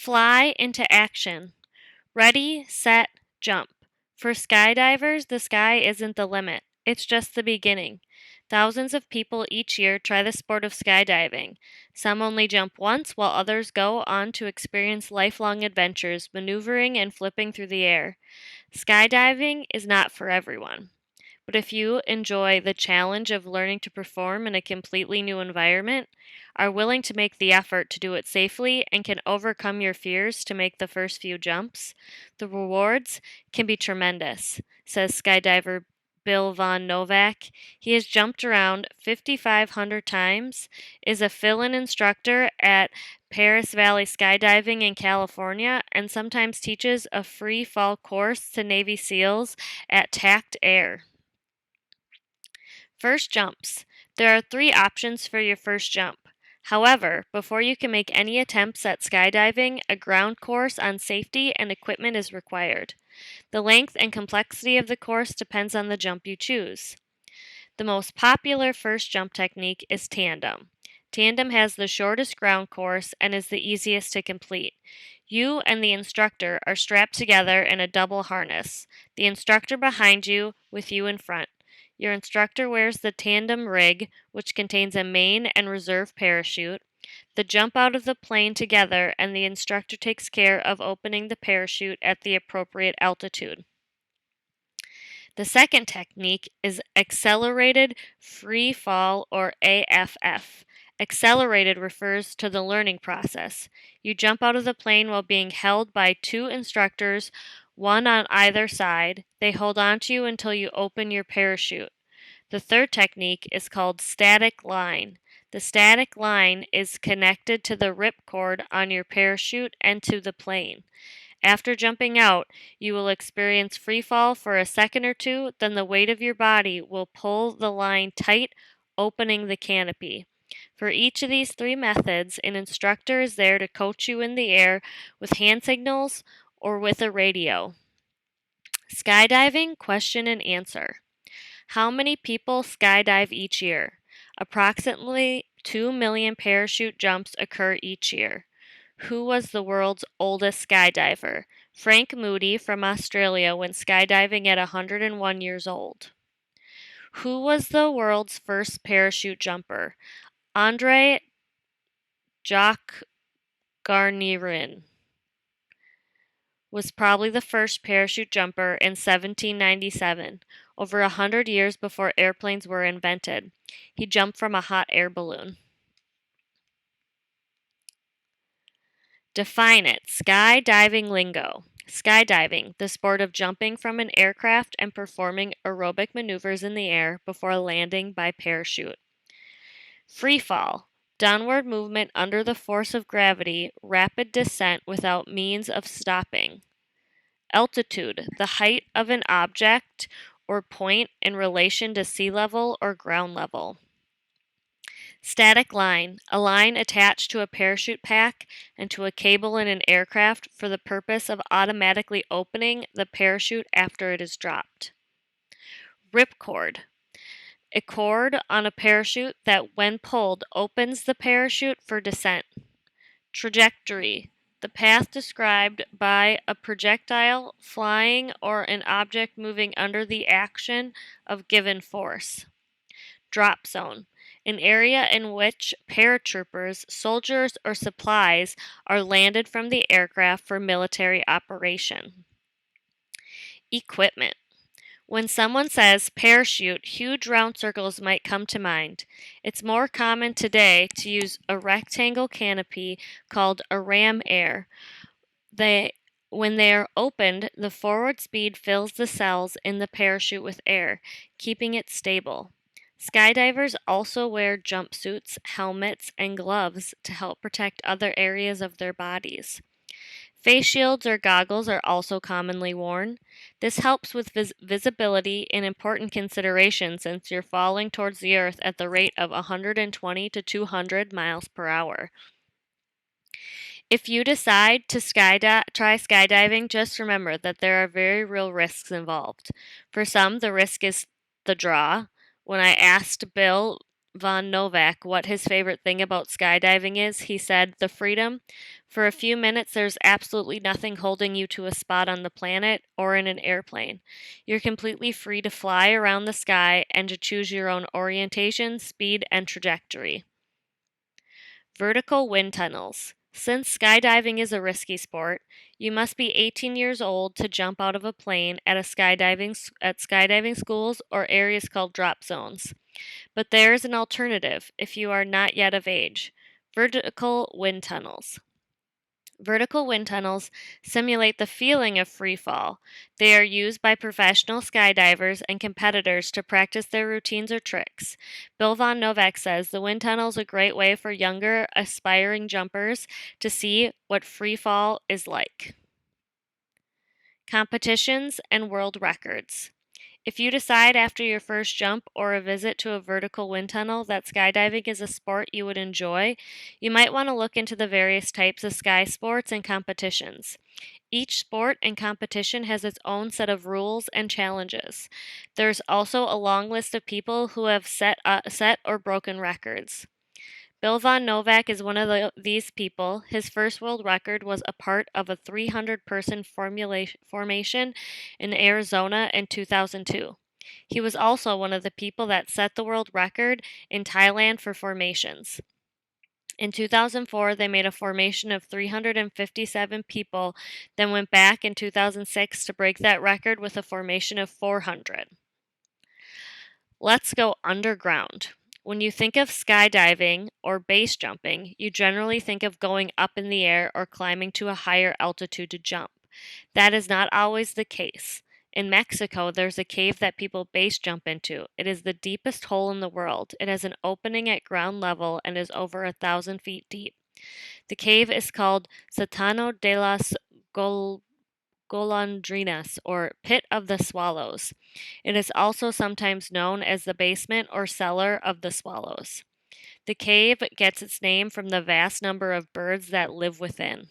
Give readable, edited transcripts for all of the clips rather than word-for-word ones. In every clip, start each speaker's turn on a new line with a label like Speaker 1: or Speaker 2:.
Speaker 1: Fly into action. Ready, set, jump. For skydivers, the sky isn't the limit. It's just the beginning. Thousands of people each year try the sport of skydiving. Some only jump once, while others go on to experience lifelong adventures, maneuvering and flipping through the air. Skydiving is not for everyone. But if you enjoy the challenge of learning to perform in a completely new environment, are willing to make the effort to do it safely, and can overcome your fears to make the first few jumps, the rewards can be tremendous, says skydiver Bill Von Novak. He has jumped around 5,500 times, is a fill-in instructor at Paris Valley Skydiving in California, and sometimes teaches a free fall course to Navy SEALs at Tact Air. First jumps. There are 3 options for your first jump. However, before you can make any attempts at skydiving, a ground course on safety and equipment is required. The length and complexity of the course depends on the jump you choose. The most popular first jump technique is Tandem. Tandem has the shortest ground course and is the easiest to complete. You and the instructor are strapped together in a double harness, the instructor behind you with you in front. Your instructor wears the tandem rig, which contains a main and reserve parachute. The jump out of the plane together, and the instructor takes care of opening the parachute at the appropriate altitude. The second technique is accelerated free fall, or AFF. Accelerated refers to the learning process. You jump out of the plane while being held by 2 instructors, one on either side. They hold on to you until you open your parachute. The third technique is called static line. The static line is connected to the ripcord on your parachute and to the plane. After jumping out, you will experience free fall for a second or two, then the weight of your body will pull the line tight, opening the canopy. For each of these 3 methods, an instructor is there to coach you in the air with hand signals or with a radio. Skydiving question and answer. How many people skydive each year? Approximately 2 million parachute jumps occur each year. Who was the world's oldest skydiver? Frank Moody from Australia went skydiving at 101 years old. Who was the world's first parachute jumper? Andrei Gagarin was probably the first parachute jumper in 1797, over 100 years before airplanes were invented. He jumped from a hot air balloon. Define it. Skydiving lingo. Skydiving, the sport of jumping from an aircraft and performing aerobic maneuvers in the air before landing by parachute. Freefall, downward movement under the force of gravity, rapid descent without means of stopping. Altitude, the height of an object or point in relation to sea level or ground level. Static line, a line attached to a parachute pack and to a cable in an aircraft for the purpose of automatically opening the parachute after it is dropped. Ripcord, a cord on a parachute that, when pulled, opens the parachute for descent. Trajectory, the path described by a projectile flying or an object moving under the action of given force. Drop zone, an area in which paratroopers, soldiers, or supplies are landed from the aircraft for military operation. Equipment. When someone says parachute, huge round circles might come to mind. It's more common today to use a rectangle canopy called a ram air. When they are opened, the forward speed fills the cells in the parachute with air, keeping it stable. Skydivers also wear jumpsuits, helmets, and gloves to help protect other areas of their bodies. Face shields or goggles are also commonly worn. This helps with visibility, an important consideration since you're falling towards the earth at the rate of 120 to 200 miles per hour. If you decide to try skydiving, just remember that there are very real risks involved. For some, the risk is the draw. When I asked Bill von Novak what his favorite thing about skydiving is, he said, "The freedom. For a few minutes, there's absolutely nothing holding you to a spot on the planet or in an airplane. You're completely free to fly around the sky and to choose your own orientation, speed, and trajectory." Vertical wind tunnels. Since skydiving is a risky sport, you must be 18 years old to jump out of a plane at skydiving schools or areas called drop zones. But there is an alternative if you are not yet of age. Vertical wind tunnels. Vertical wind tunnels simulate the feeling of free fall. They are used by professional skydivers and competitors to practice their routines or tricks. Bill Von Novak says the wind tunnel is a great way for younger, aspiring jumpers to see what free fall is like. Competitions and world records. If you decide after your first jump or a visit to a vertical wind tunnel that skydiving is a sport you would enjoy, you might want to look into the various types of sky sports and competitions. Each sport and competition has its own set of rules and challenges. There's also a long list of people who have set or broken records. Bill Von Novak is one of these people. His first world record was a part of a 300-person formation in Arizona in 2002. He was also one of the people that set the world record in Thailand for formations. In 2004, they made a formation of 357 people, then went back in 2006 to break that record with a formation of 400. Let's go underground. When you think of skydiving or base jumping, you generally think of going up in the air or climbing to a higher altitude to jump. That is not always the case. In Mexico, there's a cave that people base jump into. It is the deepest hole in the world. It has an opening at ground level and is over 1,000 feet deep. The cave is called Sótano de las Golondrinas, or Pit of the Swallows. It is also sometimes known as the basement or cellar of the swallows. The cave gets its name from the vast number of birds that live within.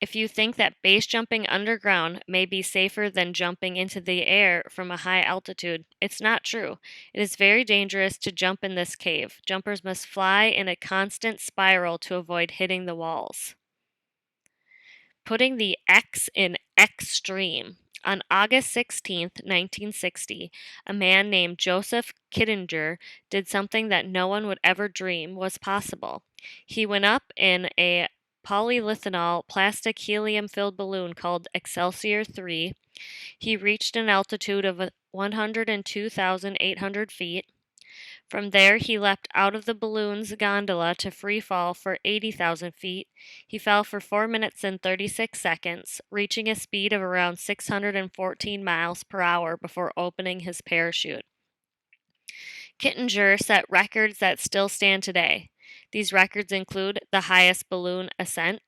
Speaker 1: If you think that base jumping underground may be safer than jumping into the air from a high altitude, it's not true. It is very dangerous to jump in this cave. Jumpers must fly in a constant spiral to avoid hitting the walls. Putting the X in extreme. On August 16, 1960, a man named Joseph Kittinger did something that no one would ever dream was possible. He went up in a polyethanol plastic helium-filled balloon called Excelsior 3. He reached an altitude of 102,800 feet. From there, he leapt out of the balloon's gondola to free fall for 80,000 feet. He fell for 4 minutes and 36 seconds, reaching a speed of around 614 miles per hour before opening his parachute. Kittinger set records that still stand today. These records include the highest balloon ascent,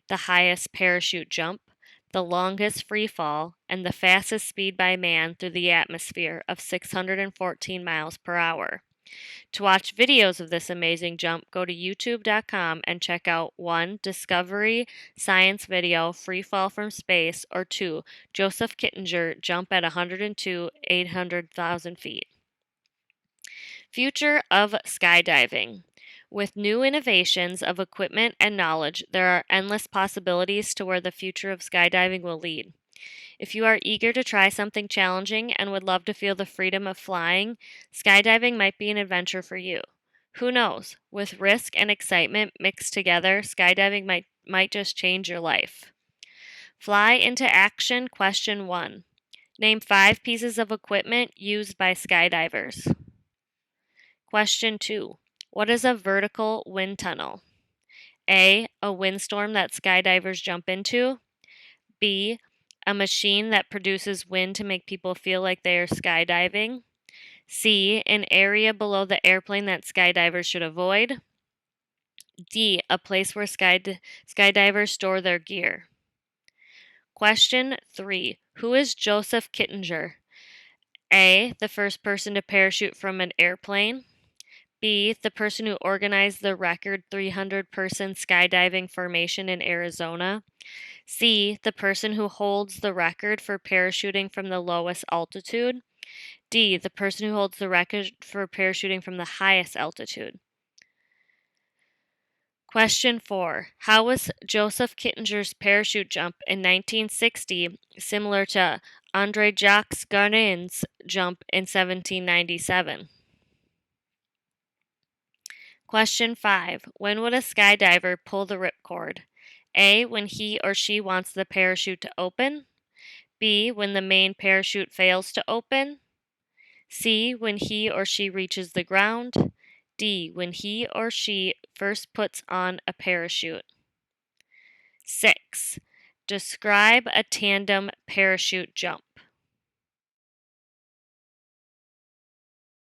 Speaker 1: the highest parachute jump, the longest free fall, and the fastest speed by man through the atmosphere of 614 miles per hour. To watch videos of this amazing jump, go to youtube.com and check out 1. Discovery Science Video Free Fall from Space, or 2. Joseph Kittinger Jump at 102,800 feet. Future of skydiving. With new innovations of equipment and knowledge, there are endless possibilities to where the future of skydiving will lead. If you are eager to try something challenging and would love to feel the freedom of flying, skydiving might be an adventure for you. Who knows? With risk and excitement mixed together, skydiving might just change your life. Fly into action. Question 1. Name 5 pieces of equipment used by skydivers. Question 2. What is a vertical wind tunnel? A. A windstorm that skydivers jump into. B. A machine that produces wind to make people feel like they are skydiving. C. An area below the airplane that skydivers should avoid. D. A place where skydivers store their gear. Question 3. Who is Joseph Kittinger? A. The first person to parachute from an airplane. B. The person who organized the record 300-person skydiving formation in Arizona. C. The person who holds the record for parachuting from the lowest altitude. D. The person who holds the record for parachuting from the highest altitude. Question 4. How was Joseph Kittinger's parachute jump in 1960 similar to Andre Jacques Garnin's jump in 1797? Question 5. When would a skydiver pull the ripcord? A. When he or she wants the parachute to open. B. When the main parachute fails to open. C. When he or she reaches the ground. D. When he or she first puts on a parachute. 6. Describe a tandem parachute jump.